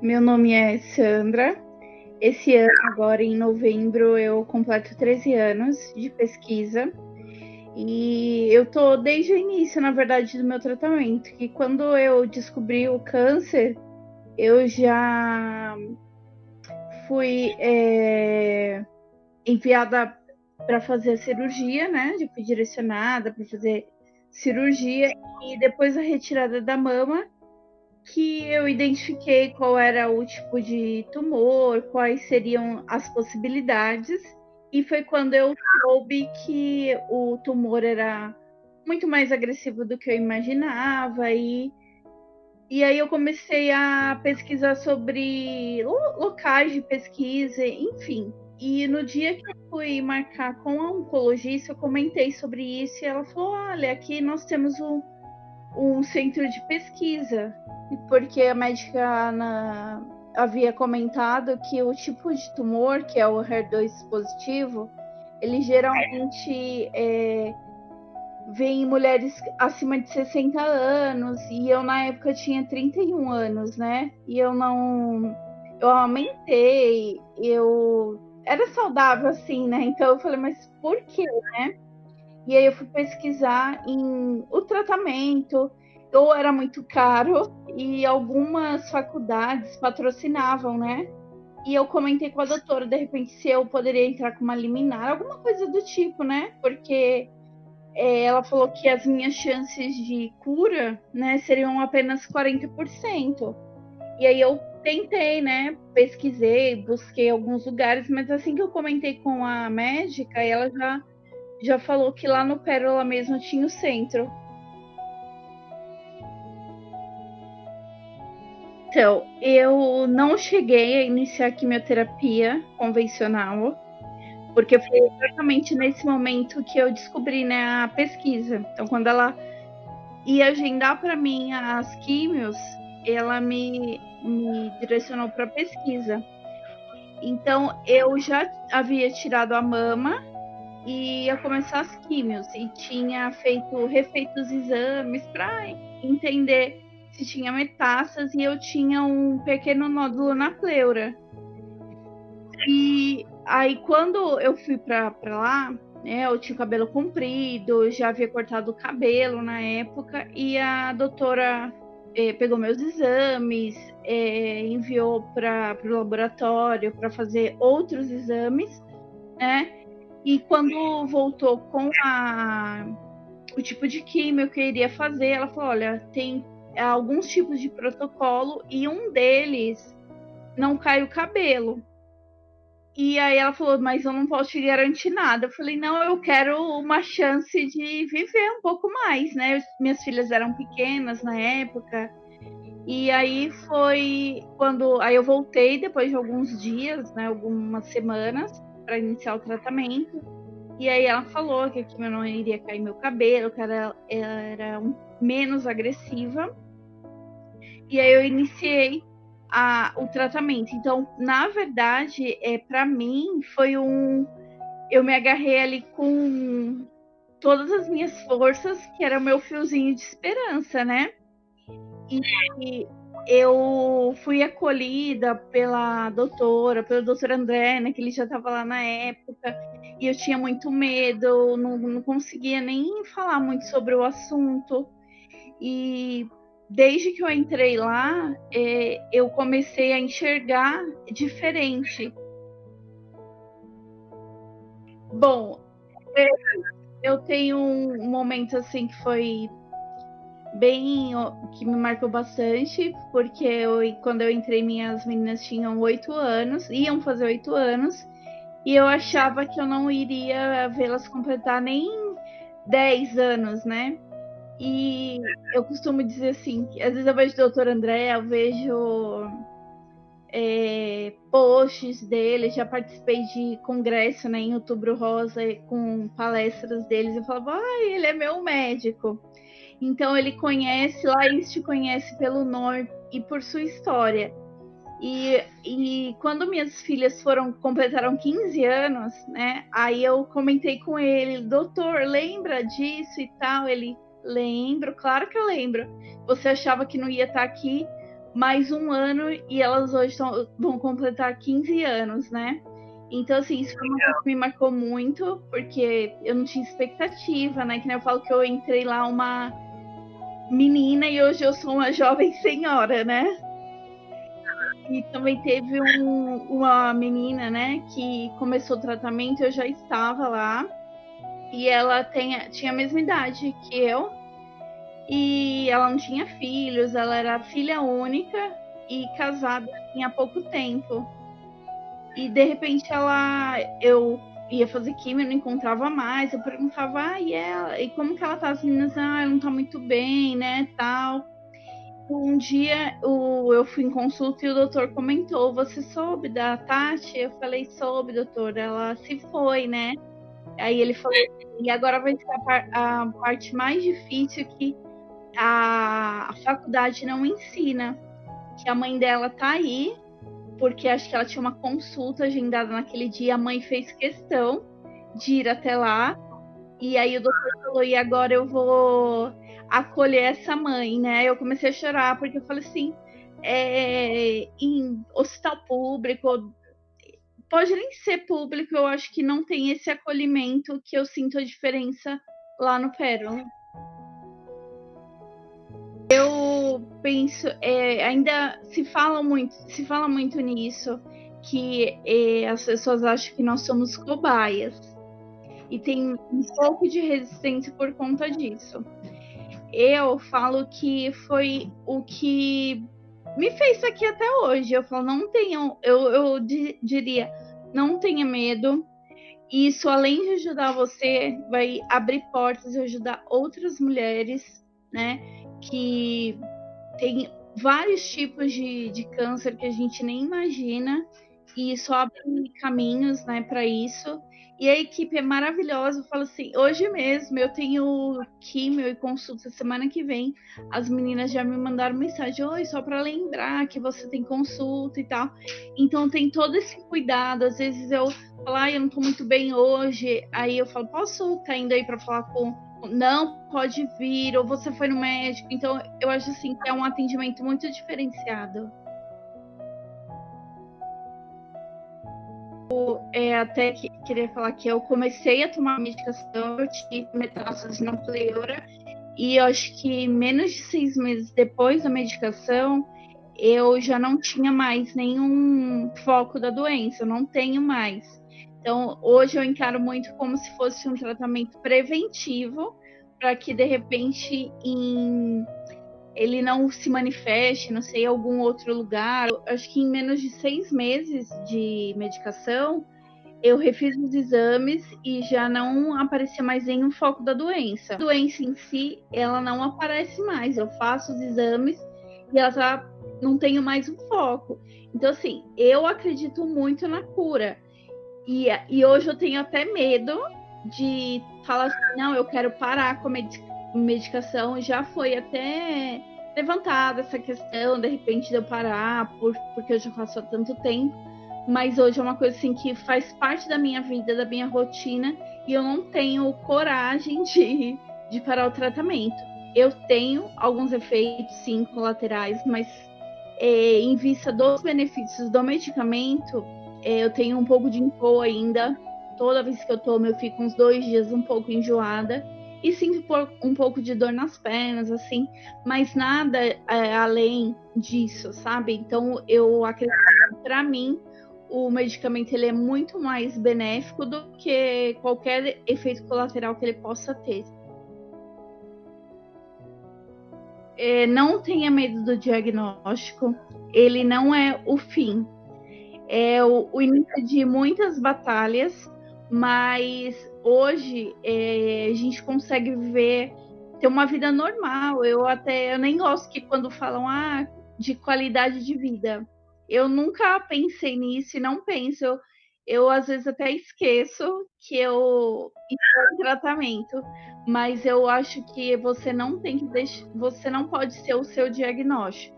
Meu nome é Sandra. Esse ano, agora em novembro, eu completo 13 anos de pesquisa. E eu tô desde o início, na verdade, do meu tratamento. Que quando eu descobri o câncer, eu já fui enviada para fazer a cirurgia, né? Já fui direcionada para fazer cirurgia. E depois a retirada da mama, que eu identifiquei qual era o tipo de tumor, quais seriam as possibilidades, e foi quando eu soube que o tumor era muito mais agressivo do que eu imaginava, e aí eu comecei a pesquisar sobre locais de pesquisa, enfim. E no dia que eu fui marcar com a oncologista, eu comentei sobre isso e ela falou: olha, aqui nós temos um centro de pesquisa, porque a médica havia comentado que o tipo de tumor, que é o HER2 positivo, ele geralmente vem em mulheres acima de 60 anos, e eu na época tinha 31 anos, né? E eu aumentei, eu era saudável assim, né? Então eu falei, mas por quê, né? E aí eu fui pesquisar o tratamento, ou era muito caro, e algumas faculdades patrocinavam, né? E eu comentei com a doutora, de repente, se eu poderia entrar com uma liminar, alguma coisa do tipo, né? Porque ela falou que as minhas chances de cura, né, seriam apenas 40%. E aí eu tentei, né? Pesquisei, busquei alguns lugares, mas assim que eu comentei com a médica, ela já falou que lá no Pérola mesmo tinha o centro. Então, eu não cheguei a iniciar quimioterapia convencional, porque foi exatamente nesse momento que eu descobri, né, a pesquisa. Então, quando ela ia agendar para mim as químios, ela me direcionou para pesquisa. Então, eu já havia tirado a mama e ia começar as químios e tinha refeito os exames para entender se tinha metástase, e eu tinha um pequeno nódulo na pleura. E aí quando eu fui para lá, né, eu tinha o cabelo comprido, já havia cortado o cabelo na época, e a doutora pegou meus exames, enviou para o laboratório para fazer outros exames, né? E quando voltou com o tipo de químio que eu iria fazer, ela falou: olha, tem alguns tipos de protocolo e um deles não cai o cabelo. E aí ela falou: mas eu não posso te garantir nada. Eu falei: não, eu quero uma chance de viver um pouco mais, né? Minhas filhas eram pequenas na época. E aí foi quando aí eu voltei depois de alguns dias, né, algumas semanas, para iniciar o tratamento. E aí ela falou que aqui não iria cair meu cabelo, que ela era menos agressiva. E aí eu iniciei o tratamento. Então, na verdade, para mim foi eu me agarrei ali com todas as minhas forças, que era o meu fiozinho de esperança, né? E eu fui acolhida pelo doutor André, né, que ele já estava lá na época, e eu tinha muito medo, não conseguia nem falar muito sobre o assunto. E desde que eu entrei lá, eu comecei a enxergar diferente. Bom, eu tenho um momento assim que foi bem, que me marcou bastante, porque quando eu entrei, minhas meninas tinham 8 anos, iam fazer 8 anos, e eu achava que eu não iria vê-las completar nem 10 anos, né? E eu costumo dizer assim, que às vezes eu vejo o doutor André, eu vejo posts dele, já participei de congresso, né, em Outubro Rosa, com palestras deles, eu falava: ele é meu médico. Então ele conhece, lá eles te conhecem pelo nome e por sua história. E quando minhas filhas completaram 15 anos, né? Aí eu comentei com ele: doutor, lembra disso e tal? Ele: lembro, claro que eu lembro. Você achava que não ia estar aqui, mais um ano e elas hoje vão completar 15 anos, né? Então, assim, isso foi uma coisa que me marcou muito, porque eu não tinha expectativa, né? Que nem eu falo que eu entrei lá uma menina e hoje eu sou uma jovem senhora, né? E também teve uma menina, né, que começou o tratamento, eu já estava lá, e ela tinha a mesma idade que eu, e ela não tinha filhos, ela era filha única e casada há pouco tempo. E de repente eu ia fazer químio, não encontrava mais, eu perguntava, e ela? E como que ela tá? As meninas, ela não tá muito bem, né, tal. Um dia eu fui em consulta e o doutor comentou: Você soube da Tati? Eu falei: Soube, doutor. Ela se foi, né? Aí ele falou: E agora vai ser a parte mais difícil que a faculdade não ensina. Que a mãe dela tá aí, porque acho que ela tinha uma consulta agendada naquele dia. A mãe fez questão de ir até lá. E aí o doutor falou: E agora eu vou acolher essa mãe, né? Eu comecei a chorar, porque eu falei assim, em hospital público, pode nem ser público, eu acho que não tem esse acolhimento que eu sinto a diferença lá no Pérola. Eu penso, ainda se fala muito nisso, que as pessoas acham que nós somos cobaias. E tem um pouco de resistência por conta disso. Eu falo que foi o que me fez estar aqui até hoje. Eu falo, não tenham, eu diria, não tenha medo. Isso, além de ajudar você, vai abrir portas e ajudar outras mulheres, né? Que tem vários tipos de câncer que a gente nem imagina. E isso abre caminhos, né, para isso. E a equipe é maravilhosa. Eu falo assim, hoje mesmo eu tenho químio e consulta semana que vem. As meninas já me mandaram mensagem, oi, só para lembrar que você tem consulta e tal. Então tem todo esse cuidado. Às vezes eu falo, eu não tô muito bem hoje. Aí eu falo, posso estar indo aí para falar com não pode vir, ou você foi no médico. Então eu acho assim que é um atendimento muito diferenciado. Até que queria falar que eu comecei a tomar medicação, eu tive metástase na pleura, e eu acho que menos de 6 meses depois da medicação, eu já não tinha mais nenhum foco da doença, eu não tenho mais. Então, hoje eu encaro muito como se fosse um tratamento preventivo, para que de repente ele não se manifeste, não sei, em algum outro lugar. Eu acho que em menos de 6 meses de medicação, eu refiz os exames e já não aparecia mais nenhum foco da doença. A doença em si, ela não aparece mais. Eu faço os exames e ela já não tenho mais um foco. Então, assim, eu acredito muito na cura. E hoje eu tenho até medo de falar assim, não, eu quero parar com a medicação. Já foi até levantada essa questão, de repente, de eu parar, porque eu já faço há tanto tempo. Mas hoje é uma coisa assim que faz parte da minha vida, da minha rotina, e eu não tenho coragem de parar o tratamento. Eu tenho alguns efeitos, sim, colaterais, mas em vista dos benefícios do medicamento, eu tenho um pouco de enjoo ainda. Toda vez que eu tomo, eu fico uns 2 dias um pouco enjoada e sinto um pouco de dor nas pernas, assim, mas nada além disso, sabe? Então, eu acredito que, para mim, o medicamento ele é muito mais benéfico do que qualquer efeito colateral que ele possa ter. Não tenha medo do diagnóstico, ele não é o fim. É o início de muitas batalhas, mas hoje a gente consegue viver, ter uma vida normal. Eu nem gosto que quando falam de qualidade de vida. Eu nunca pensei nisso e não penso. Eu às vezes até esqueço que eu estou em tratamento, mas eu acho que você não tem que você não pode ser o seu diagnóstico.